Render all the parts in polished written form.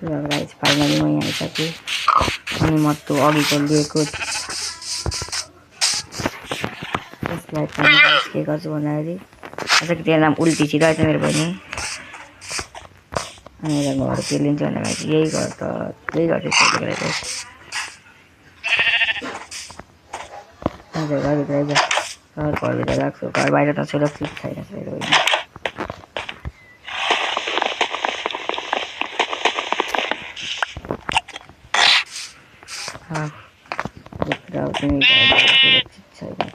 Guys finally म यहाँ आइसकेँ अनि म त्यो अघिको लिएको यसलाई पनि के गर्छु भन्दाखेरि अझै त्यो नाम उल्टी छिराएछ मेरो बहिनी अनि मेरो घर के लिन्छु भन्दाखेरि यही घर त त्यही घर चाहिँ सोचेको रहेछ घरभित्र घरभित्र राख्छु घर बाहिर त सुरक्षित छैन मेरो बहिनी सुरक्षित छैन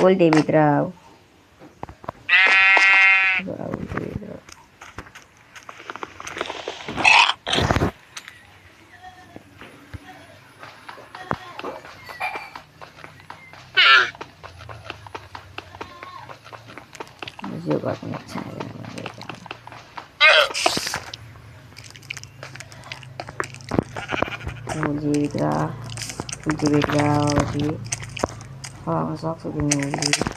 ओल्टी भित्र यो गर्नु उल्टीभित्र सक्छु तिमी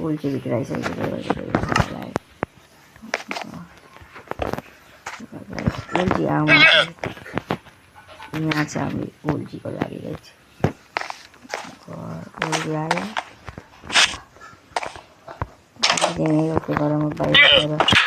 उल्टी भित्र आइसकेको उल्टी आमा यहाँ चाहिँ हामी उल्टीको लागि रहेछ उल्टी आयो त्यो गरममा बाहिर गएर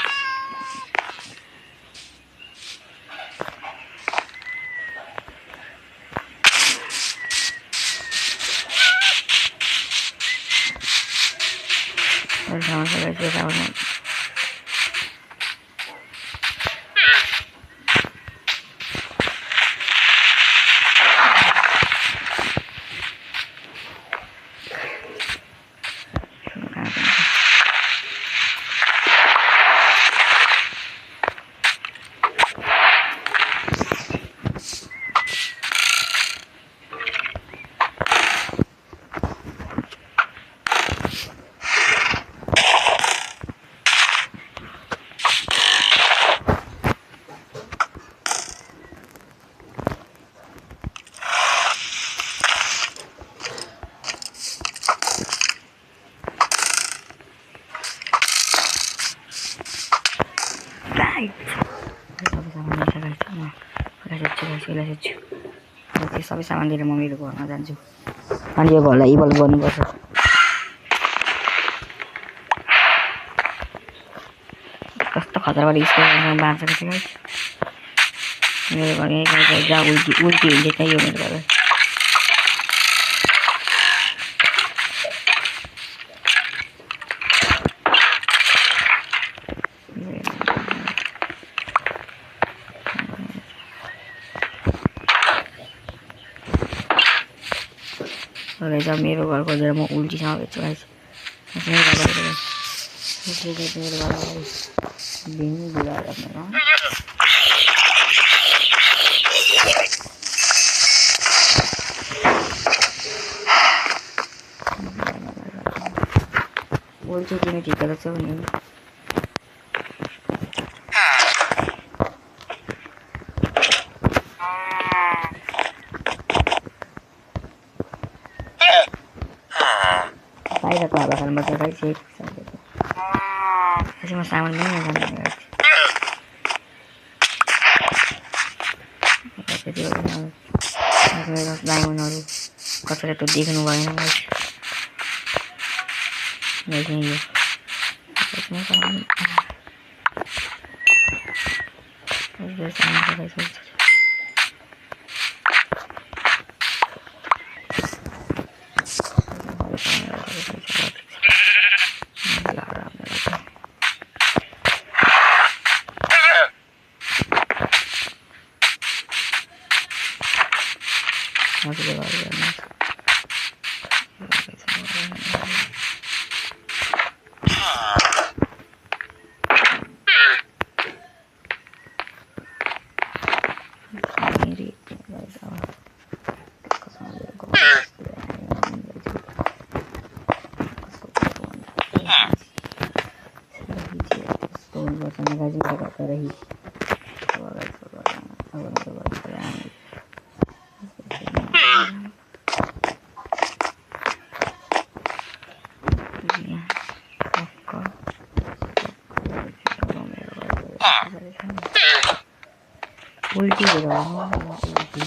सबै सामान लिएर म मेरो घरमा जान्छु अनि यो घरलाई इभल्भ गर्नुपर्छ कस्तो खतरावाली स्कुलमा बाँचेको छ गाइस मेरो घर यहीँ जहाँ उल्टी हुन्छ त्यही हो मेरो घर जब मेरो घर खोजेर म उल्टीसँग भेट्छु गाइस मेरो घरमा दिनै बुढा उल्टी तिमी ठिक रहेछौ नि बाहिरको हावा खानुपर्छ गाइस त्यसमा सामान पनि डायमन्डहरू कसैले त देख्नु भएन गाइस आता रही उल्टी उल्टी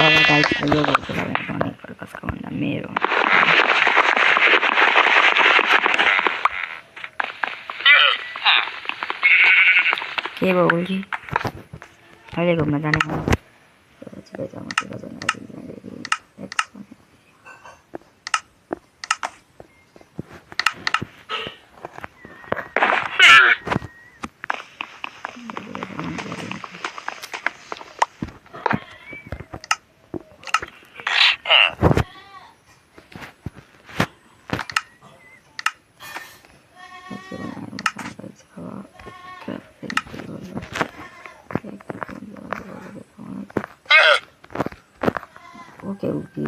Kalau guys, ayo kita naik ke atas kawan Mero. के भयो उल्टी अहिले घुम्न जाने हो छिटै जाउँ छिटो जाउँ Okay.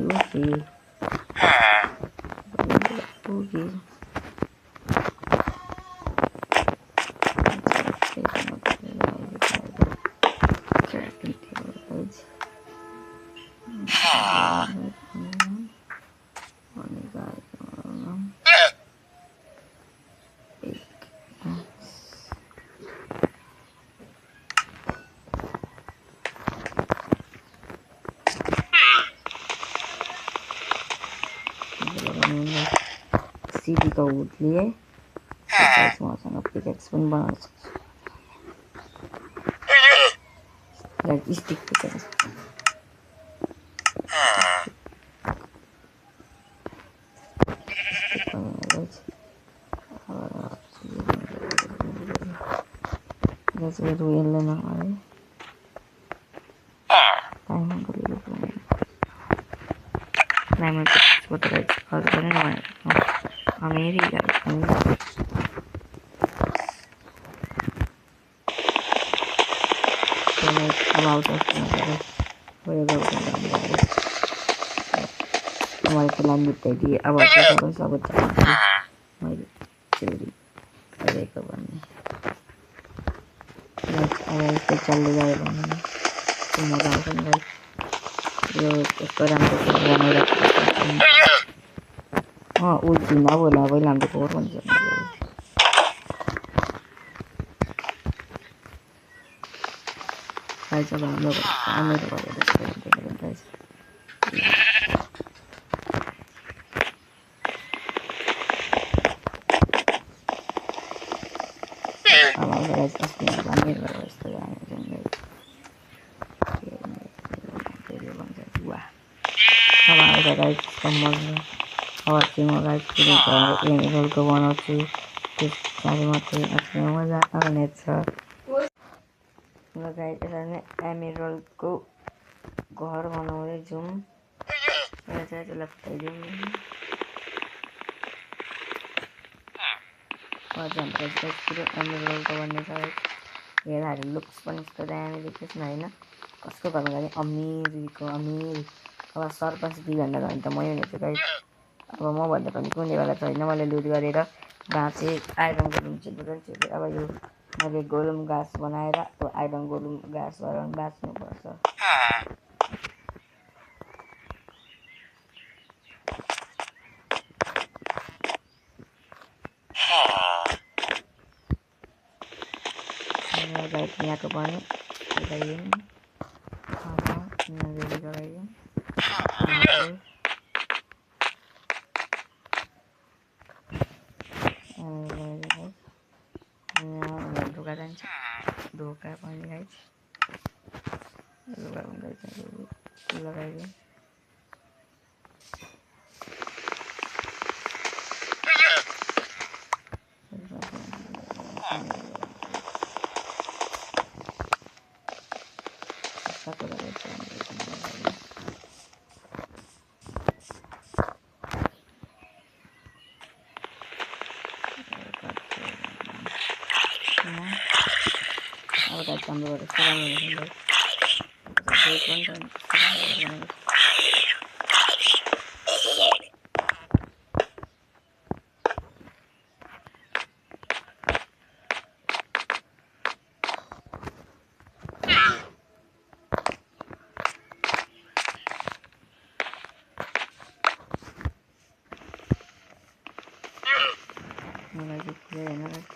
सीडी का वुड लिए वहाँसँग पिकेक्स पनि बनाउन सक्छु लाइक स्टिक पिकेक्स रुएल्दैन है डायमंड फोटो और बनाने मेरी हमारे फिलहाल बिताई दी अब सब चल जाए मजा आउँछ यो यस्तो राम्रो उल्टी नबोला पहिला हाम्रो फोहोर भन्छ खाइछ हाम्रो मेरो एमिरलको बनाउँछु त्यसपछि मात्रै आफ्नो मजा आउनेछ ल गाइस यसरी नै एमिरलको घर बनाउँदै जाउँ यसलाई फुटाइदिउँ हाम्रो एमिरलको बन्ने छ हेर्दाखेरि लुक्स पनि यस्तो दामी देख्दैछ होइन कसको घरमा जाने अमिरको अमिर अब सरपञ्च दिइभन्दा भने त मै हुनेछु गाइस अब म भन्दा पनि कुनैवाला छैन मैले लुट गरेर बाँचे आइरन गोलुम चाहिँ अब यो मैले गोलुम घाँस बनाएर त्यो आइरन गोलुम घाँस गरेर बाँच्नुपर्छ गाइस यहाँको पनि लगाइदिउँ लगाइदिउँ ढोका जान्छ ढोका पनि गाइस लगाइदिउँ गाइस हाम्रो घर यस्तो राम्रो हुँदैन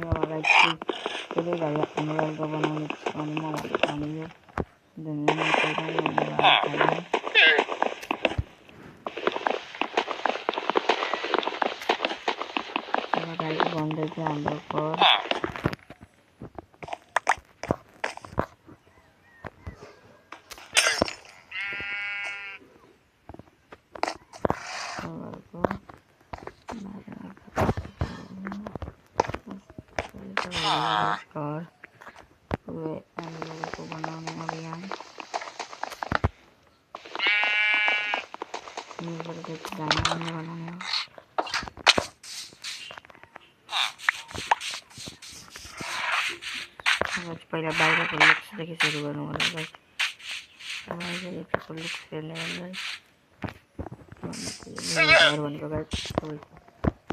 मलाई चाहिँ पुरै होइन भन्दै थियो हाम्रो घर बनाउने अभियान बनाउने हो पहिला बाहिरको लुक्सदेखि सुरु गर्नु होला गाइस भित्रको लुक्स हेर्ने भन्दा घर भनेको गाइस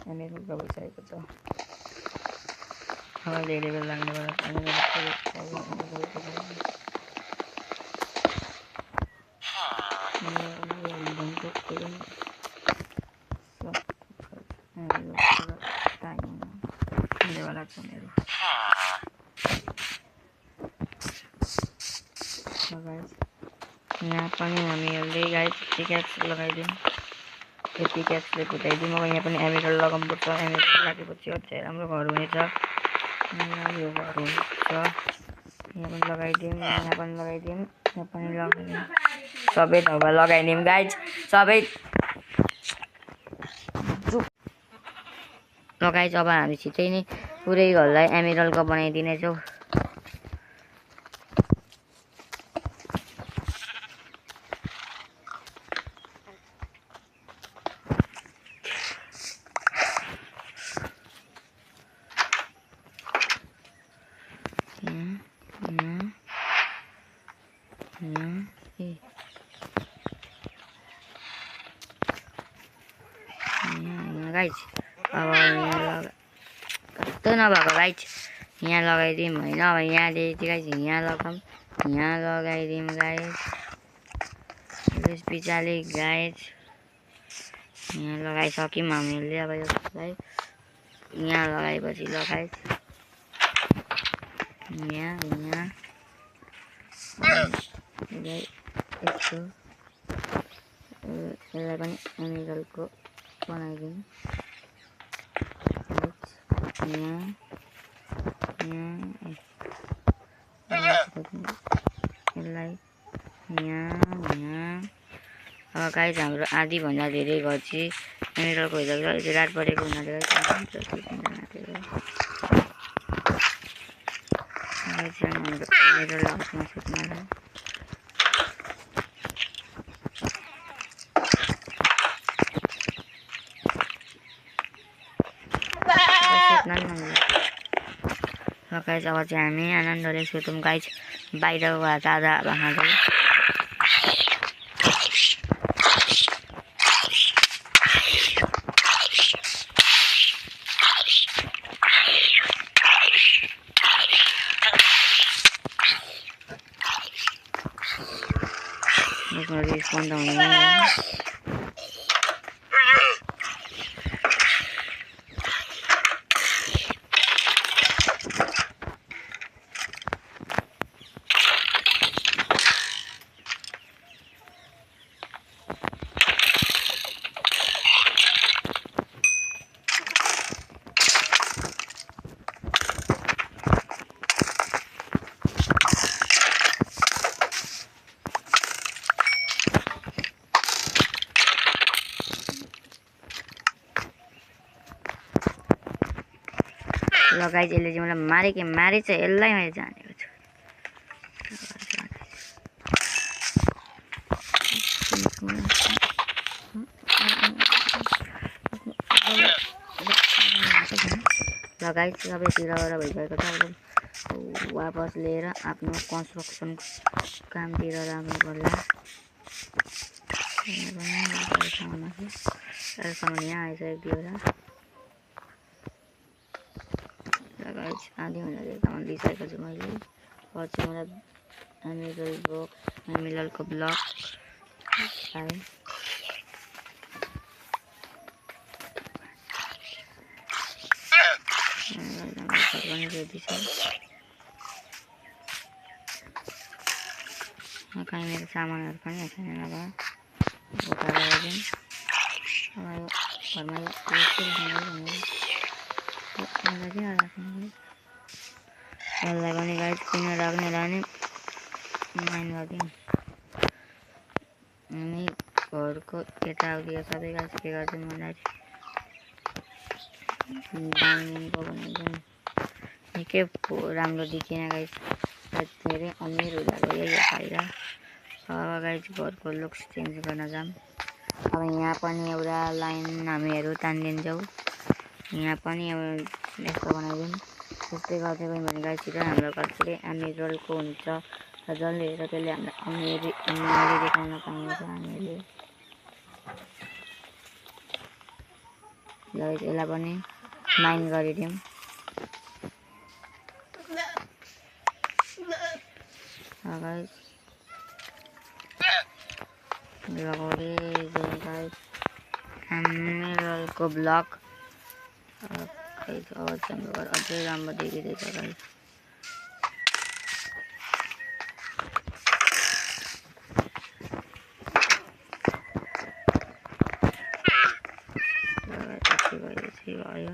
एमेजोनको भइसकेको छ अब धेरै बेला लाग्ने बेला यहाँ पनि हामीहरूले गाइस पिक्याक्स लगाइदिउँ यो पिक्याक्सले फुटाइदिउँ अब यहाँ पनि एमेजल लगाउनुपर्छ एमेजल लागेपछि अझै राम्रो घर हुनेछ यो घर हुन्छ यहाँ पनि लगाइदिउँ यहाँ पनि लगाइदिउँ यहाँ पनि लगाइदिउँ सबै ठाउँमा लगाइदिउँ गाइस सबै गाइस अब हामी छिटै नै पुरै घरलाई एमेजलको बनाइदिनेछौँ गाइस अब यहाँ कस्तो नभएको गाइस यहाँ लगाइदिउँ होइन अब यहाँदेखि गाइस यहाँ लगाऊँ यहाँ लगाइदिउँ गाइस त्यस पछाडि गाइस यहाँ लगाइसक्यौँ हामीले अब यसलाई यहाँ लगाएपछि लगाइ यहाँ यस्तो यसलाई पनि एमेजलको बनाइदिउँ यसलाई यहाँ अब गाइस हाम्रो आधीभन्दा धेरै घर चाहिँ एमेजलको भइसक्यो रात परेको हुनाले एमेजल हाउसमा सुत्नलाई गाइस अब चाहिँ हामी आनन्दले सुतौँ गाइस बाहिरको ताजा हावा खाँदै बन्द हुने ल गाइज यसले चाहिँ मलाई मारेछ यसलाई मैले जानेको छु ल गाइज सबैतिर भइसकेको छ अब वापस लिएर आफ्नो कन्स्ट्रक्सन कामतिर लाग्नु पर्ला अहिलेसम्म यहाँ आइसकेको थियो र गाइज आधीभन्दा धेरै सामान लिइसकेको छु मैले पछि मलाई एमिरलको ब्लक पाएँ पनि रेडी छ कहीँ मेरो सामानहरू पनि छैन नभए बोका लगाइदिउँ अब घरमा पनि गाइड किन राख्नेलाई नै माइन गरिदिउँ अनि घरको यताउति सबै गाइस के गर्छौँ भन्दाखेरि डाइनिङको बनाइदिउँ निकै राम्रो देखिएन गाइस धेरै अमिर हुँदा गयो यो फाइदा अब गाइस घरको लुक्स चेन्ज गर्न जाऊँ अब यहाँ पनि एउटा लाइन हामीहरू तानिदिन्छौँ यहाँ पनि अब यस्तो बनाइदिउँ त्यस्तै गर्दै गयौँ भने गाइस छिटो हाम्रो घर पुरै एमिरलको हुन्छ र जसले हेर्छ त्यसले हामीलाई अमिरी देखाउन पाइन्छ हामीले गाइस यसलाई पनि माइन गरिदिउँ गाइस लगाउँदै जाउँ गाइस एमिरलको ब्लक गाइस अब हाम्रो घर अझै राम्रो देखिँदैछ गाइस भयो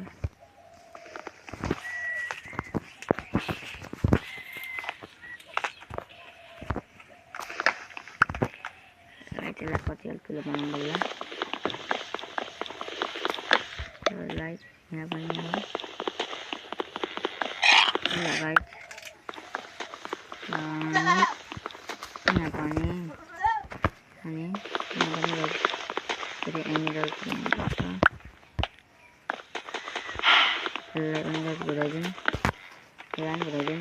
त्यसलाई कति ठुलो बनाउनु पर्ला लाइट यहाँ पनि हो लाइट यहाँ पनि अनि यहाँ पनि फेरि एमिरल बनाउनुपर्छ यसलाई पनि गाइस घुराइदिउँ यहाँ घुराइदिउँ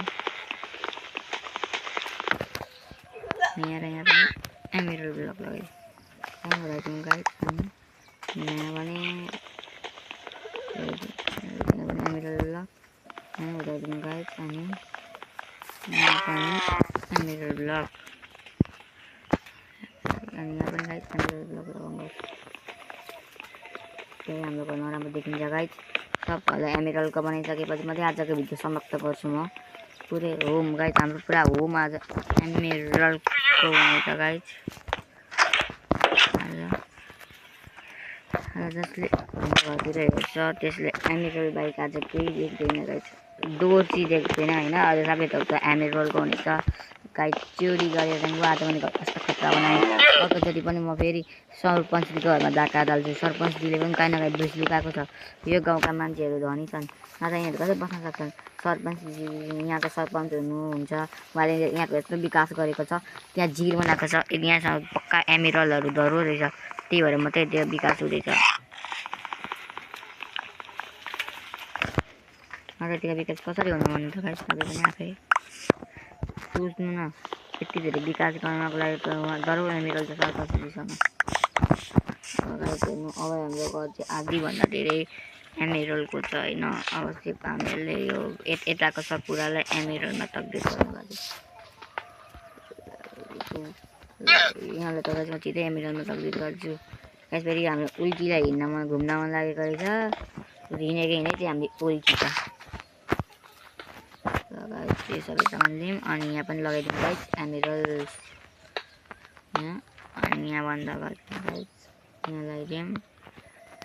यहाँ र यहाँ पनि एमिरल ब्लक लगाइदिउँ यहाँ घुराइदिउँ गाइस अनि यहाँ पनि एमिरल ब्लक यहाँ घुराइदिउँ गाइस अनि यहाँ पनि एमिरल ब्लक अनि यहाँ पनि गाइस एमिरल ब्लक लगाउनु त्यही हाम्रो घरमा राम्रो देखिन्छ गाइस सबैलाई एमिरलको बनाइसकेपछि मात्रै आजको भिडियो समाप्त गर्छु म पुरै होम गाइस हाम्रो पुरा होम आज एमिरलको हुनेछ गाइस जसले घरतिर हेर्छ त्यसले एमिरल बाइक आज केही देख्दैन गाइस दोर्ची देख्दैन होइन अझ सबै थोक त एमिरलको हुनेछ गाइस चोरी गरेर त्यहाँदेखि आज पनि घर कस्तो खतरा बनाएँ अर्कोचोटि पनि म फेरि सरपञ्चजीको घरमा डाका हाल्छु सरपञ्चजीले पनि काहीँ न काहीँ बुझ लुकाएको छ यो गाउँका मान्छेहरू धनी छन् नत्र यिनीहरू कसरी बस्न सक्छन् सरपञ्चजी यहाँको सरपञ्च हुनुहुन्छ उहाँले यहाँको यस्तो विकास गरेको छ त्यहाँ झिल बनाएको छ यहाँसँग पक्का एमिरलहरू धरो रहेछ त्यही भएर मात्रै त्यो विकास हुँदैछ अगाडिको विकास कसरी हुनु भन्नु त गाइस तपाईँ पनि आफै सोच्नु न यति धेरै विकास गर्नको लागि त धरो एमिरल छ सरपञ्चजीसँग गाइस हेर्नु अब हाम्रो घर चाहिँ आधीभन्दा धेरै एमिरलको छ होइन अब चाहिँ हामीहरूले यो यताको सब कुरालाई एमिरलमा तब्दिल गर्नु लागि यहाँले त गाइस म छिटै एमिरलमा तब्दिल गर्छु गाइस फेरि हाम्रो उल्टीलाई हिँड्नमा घुम्नमा लागेको रहेछ हिँडेको हिँडै चाहिँ हामीले उल्टी छ गाइस यो सबै सामान लियौँ अनि यहाँ पनि लगाइदिउँ गाइस एमिरल यहाँ अनि यहाँ बन्द गरिदिउँ गाइस यहाँ लगाइदिउँ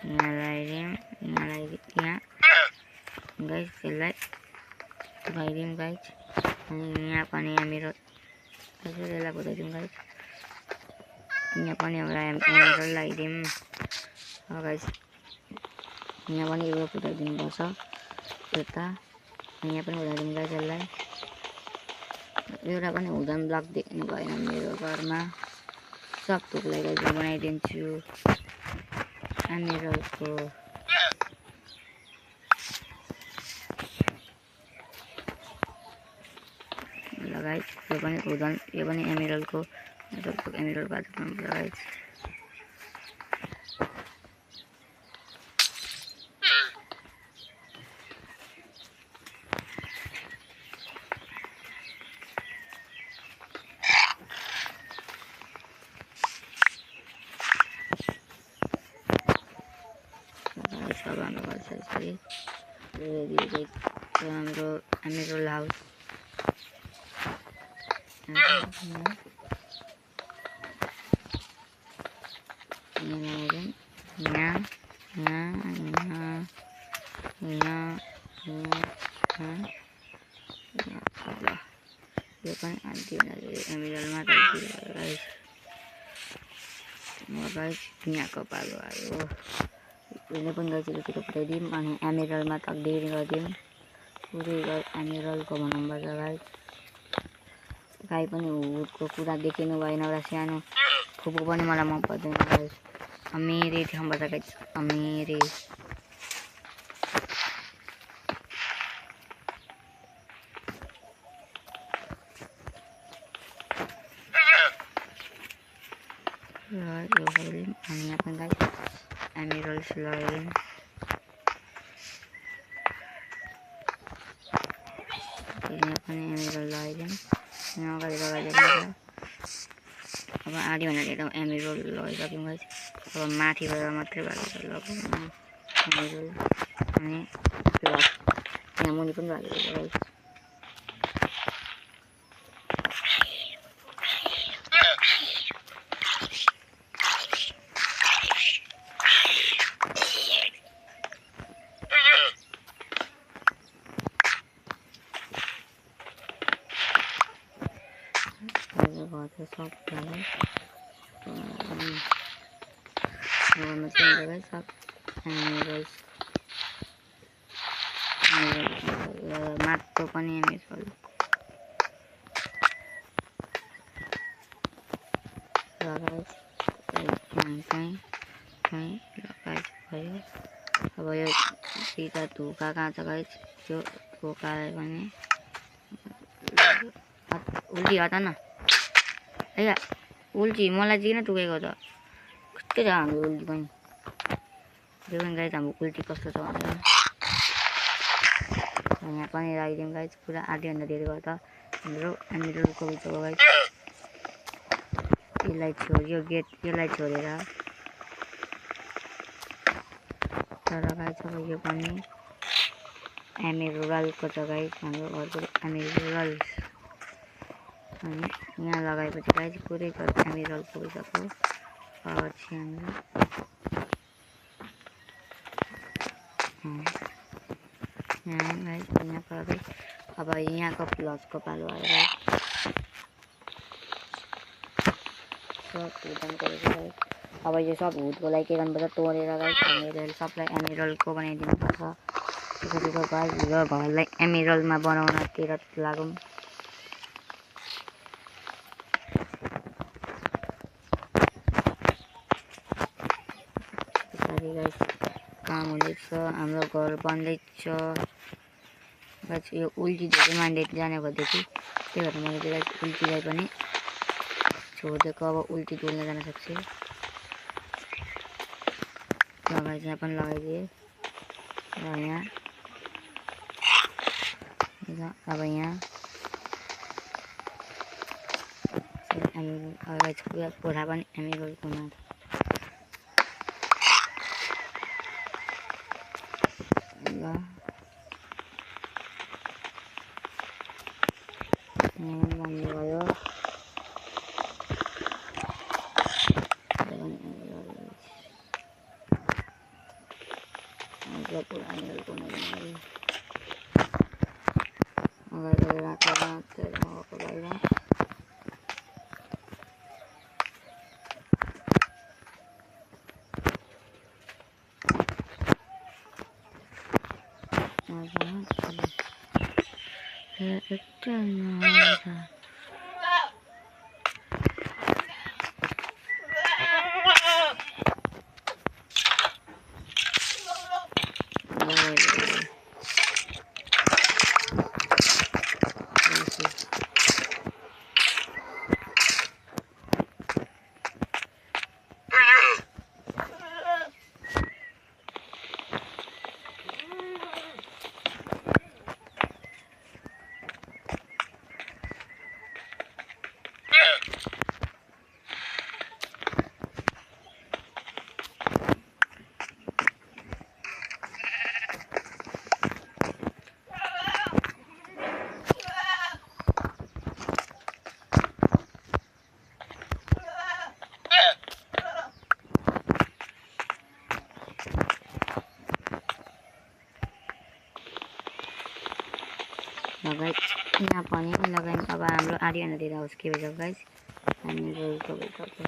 यहाँ लगाइदिउँ यहाँ लगाइदिउँ यहाँ गाइस यसलाई लगाइदिउँ गाइस अनि यहाँ पनि एमिरल यसलाई बुझाइदिउँ गाइस यहाँ पनि एउटा एमिरल लगाइदिउँ गाइस यहाँ पनि एउटा बुझाइदिनु पर्छ यता यहाँ पनि उडाइदिउँ गाइस यसलाई एउटा पनि हुँदैन ब्लक देख्नु भएन मेरो घरमा सब थुकलाई गाइस म बनाइदिन्छु एमेरल्डको गाइस यो पनि हुँदैन यो पनि एमेरल्डको एमेरल्डको आज बनाउनु गाइस सब हाम्रो गर्छ यसरी हाम्रो एमेरल्ड हाउस यो पनि आन्टी एमेरल्डमा गाइस यहाँको पालो आयो यसले पनि गाइस यतिको फुटाइदिउँ अनि एमेरल्डमा तकदिर गरिदिउँ पुरै एमेरल्डको भन्नुपर्छ गाइस गाई पनि हुडको कुरा देखिनु भएन एउटा सानो फुपू पनि मलाई मन पर्दैन गाइस अमेरे ठाउँबाट गाइस अमेरे यो हेर्यौँ हामी यहाँ पनि गाइस एमेरल्ड्स लगाइदिउँ यहाँ पनि एमेरल्ड लगाइदिउँ यहाँ अगाडि लगाइदिएको अब आधी भन्दा धेरै एमेरल्ड लगाइसक्यौँ गाइस अब माथिबाट मात्रै भएको लगाउँ एमेरल्ड अनि यहाँ मुनि पनि भएको गाइस सब सब माटो पनि एमेरल्ड भयो अब यो दुईवटा धोका कहाँ छ गाइस त्यो धोकालाई पनि उल्टी हटा न ए उल्टी मलाई चाहिँ किन टुकेको त कस्तो छ हाम्रो उल्टी पनि त्यो पनि गाइस हाम्रो उल्टी कस्तो छ भनेर यहाँ पनि राखिदिउँ गाइस पुरा आधीभन्दा धेरै गर्दा हाम्रो एमेरल्डको भित्र गाइस यसलाई छोड्यो गेट यसलाई छोडेर तर गाइस अब यो पनि एमेरल्डको छ गाइस हाम्रो घरको एमेरल्ड अनि यहाँ लगाएपछि गाइस पुरै घर एमेरल्डको भइसक्यो अब चाहिँ यहाँ गाइस यहाँको अब यहाँको प्लसको पालो आयो गाइस सब हुँदाको गाइस अब यो सब हुडको लागि के गर्नुपर्छ तोडेर गाइस हामीले सबलाई एमेरल्डको बनाइदिनुपर्छ त्यसरी गाइस यो घरलाई एमेरल्डमा बनाउनतिर लागौँ गाइस काम हुँदैछ हाम्रो घर बन्दैछ गाइस यो उल्टी धेरै मान्दै जाने भएदेखि त्यही भएर मैले गाइस उल्टीलाई पनि छोडिदिएको अब उल्टी डुल्न जान सक्छ गाइस यहाँ पनि लगाइदिएँ र यहाँ अब यहाँ गाइस पुरा कोठा पनि एमेरल्डको हुन भयो पुरा एमेरल्डको अगाडि राखेर बाहिर একটা নজর लगाई यहाँ पनि लगायौँ। अब हाम्रो आर्यनातिर आओस् के भन्छ गाइस, हामी गएको भइसक्यो।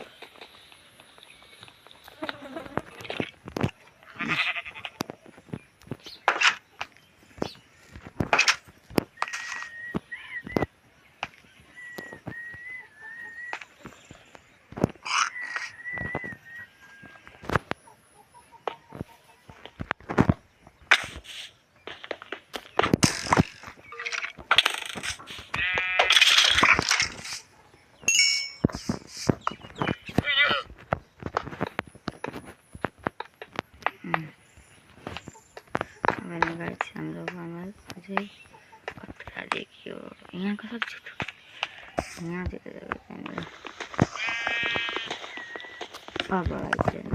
हाम्रो कमल अझै कता देखियो, यहाँ कता छ यहाँ चाहिँ अब आइसकेन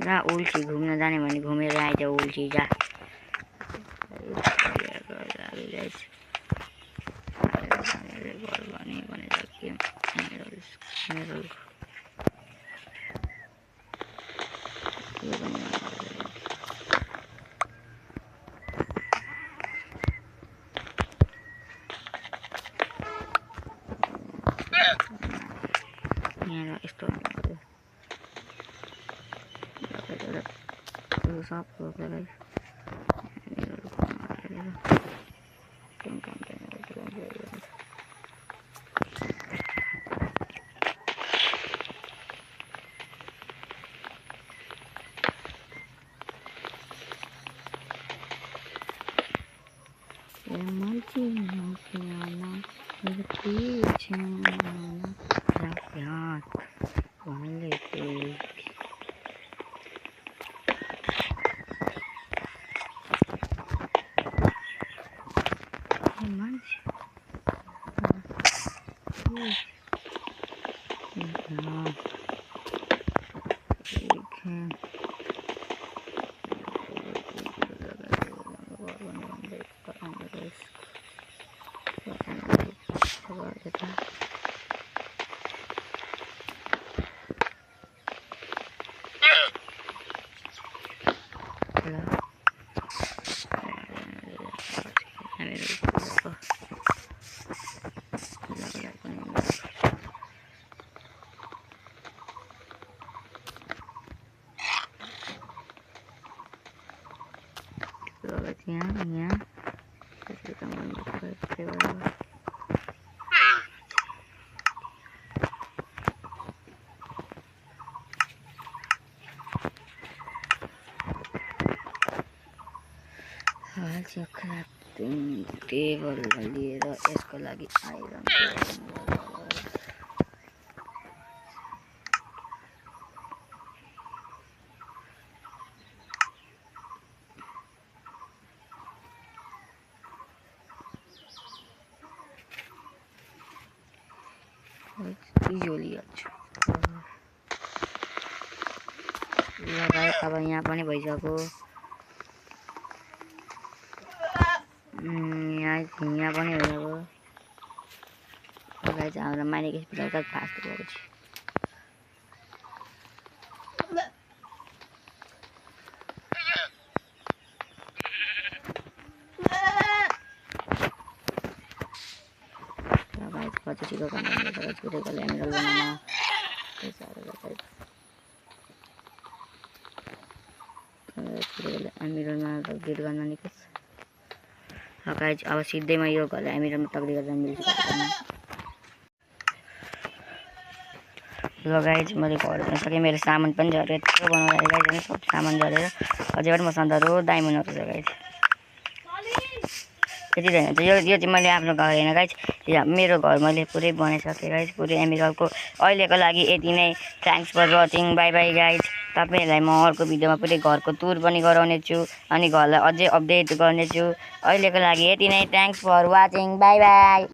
ला उल्टी घुम्न जाने भने घुमेर आइज उल्टी जा। यहाँ यस्तो सब रोकेर यहाँ चक्रा टेबल लिएर यसको लागि आइरन लगाए। अब यहाँ पनि भइसक्यो, यहाँ पनि भइसक्यो। लगाए चाहिँ हाम्रो माइनिङ स्पिडर फास्ट भएको छ। पछि छिटो काम गर्नु पर्छ, छिटो एमिरल बनाउन। एमिरलमा अपडेट गर्न निक्लिस गाइज अब सिधै म यो घरलाई एमिरलमा तक्दै गरेर मिल्छु ल गाइज मैले घर सकेँ मेरो सामान पनि झऱ्यो यत्रो बनाउँदाखेरि गाइज सब सामान झरेर अझै पनि मसँग त डायमन्डहरू छ गाइज यति चाहिँ यो चाहिँ मैले आफ्नो घर होइन गाइज मेरो घर मैले पुरै बनाइसकेँ गाइज पुरै एमिरलको अहिलेको लागि यति नै thanks for watching bye bye guys तपाईँहरूलाई म अर्को भिडियोमा पुरै घरको टुर पनि गराउने छु अनि घरलाई अझै अपडेट गर्नेछु अहिलेको लागि यति नै thanks for watching bye by